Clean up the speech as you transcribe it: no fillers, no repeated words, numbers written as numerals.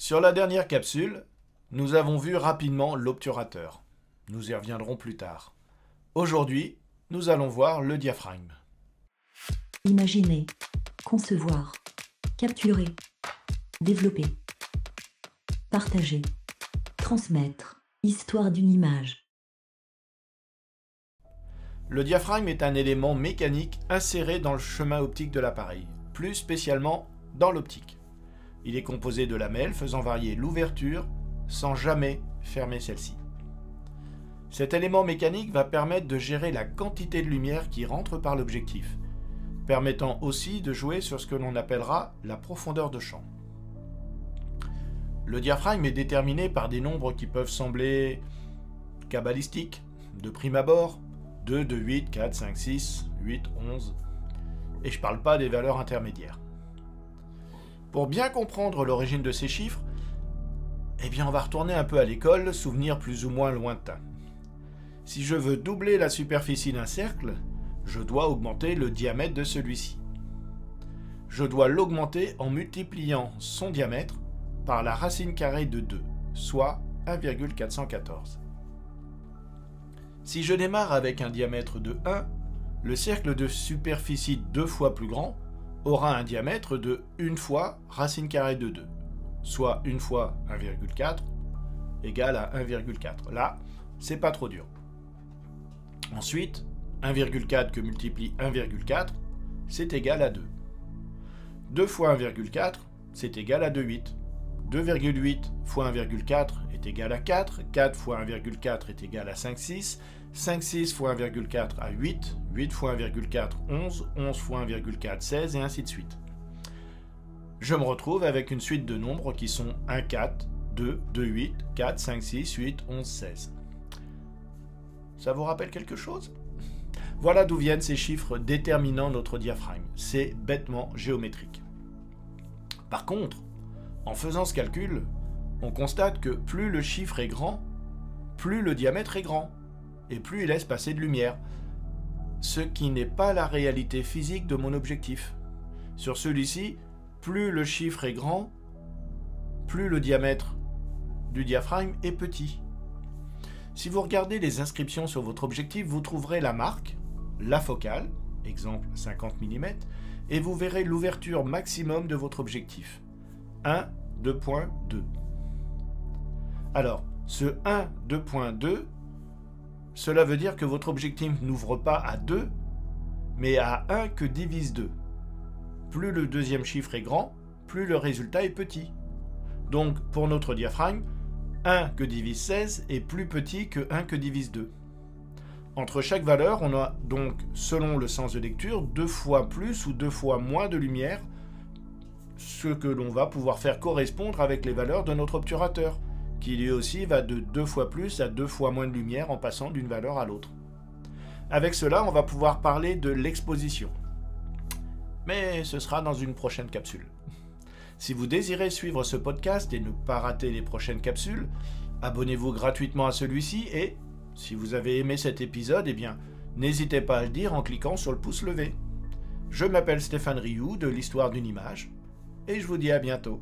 Sur la dernière capsule, nous avons vu rapidement l'obturateur. Nous y reviendrons plus tard. Aujourd'hui, nous allons voir le diaphragme. Imaginer, concevoir, capturer, développer, partager, transmettre, histoire d'une image. Le diaphragme est un élément mécanique inséré dans le chemin optique de l'appareil, plus spécialement dans l'optique. Il est composé de lamelles faisant varier l'ouverture sans jamais fermer celle-ci. Cet élément mécanique va permettre de gérer la quantité de lumière qui rentre par l'objectif, permettant aussi de jouer sur ce que l'on appellera la profondeur de champ. Le diaphragme est déterminé par des nombres qui peuvent sembler cabalistiques, de prime abord, 2, 2, 8, 4, 5, 6, 8, 11, et je ne parle pas des valeurs intermédiaires. Pour bien comprendre l'origine de ces chiffres, on va retourner un peu à l'école, souvenir plus ou moins lointain. Si je veux doubler la superficie d'un cercle, je dois augmenter le diamètre de celui-ci. Je dois l'augmenter en multipliant son diamètre par la racine carrée de 2, soit 1,414. Si je démarre avec un diamètre de 1, le cercle de superficie 2 fois plus grand aura un diamètre de 1 fois racine carrée de 2, soit 1 fois 1,4 égale à 1,4. Là, c'est pas trop dur. Ensuite, 1,4 que multiplie 1,4, c'est égal à 2. 2 fois 1,4, c'est égal à 2,8. 2,8 fois 1,4 est égal à 4. 4 fois 1,4 est égal à 5,6. 5,6 fois 1,4 à 8. 8 fois 1,4, 11. 11 fois 1,4, 16, et ainsi de suite. Je me retrouve avec une suite de nombres qui sont 1, 4, 2, 2, 8, 4, 5, 6, 8, 11, 16. Ça vous rappelle quelque chose ? Voilà d'où viennent ces chiffres déterminant notre diaphragme. C'est bêtement géométrique. Par contre, en faisant ce calcul, on constate que plus le chiffre est grand, plus le diamètre est grand, et plus il laisse passer de lumière, ce qui n'est pas la réalité physique de mon objectif. Sur celui-ci, plus le chiffre est grand, plus le diamètre du diaphragme est petit. Si vous regardez les inscriptions sur votre objectif, vous trouverez la marque, la focale, exemple 50 mm, et vous verrez l'ouverture maximum de votre objectif, 1,2.2. Alors, ce 1,2.2, cela veut dire que votre objectif n'ouvre pas à 2, mais à 1 que divise 2. Plus le deuxième chiffre est grand, plus le résultat est petit. Donc, pour notre diaphragme, 1 que divise 16 est plus petit que 1 que divise 2. Entre chaque valeur, on a donc, selon le sens de lecture, 2 fois plus ou 2 fois moins de lumière, ce que l'on va pouvoir faire correspondre avec les valeurs de notre obturateur, qui lui aussi va de 2 fois plus à 2 fois moins de lumière en passant d'une valeur à l'autre. Avec cela, on va pouvoir parler de l'exposition. Mais ce sera dans une prochaine capsule. Si vous désirez suivre ce podcast et ne pas rater les prochaines capsules, abonnez-vous gratuitement à celui-ci et, si vous avez aimé cet épisode, n'hésitez pas à le dire en cliquant sur le pouce levé. Je m'appelle Stéphane Rioux de l'Histoire d'une image et je vous dis à bientôt.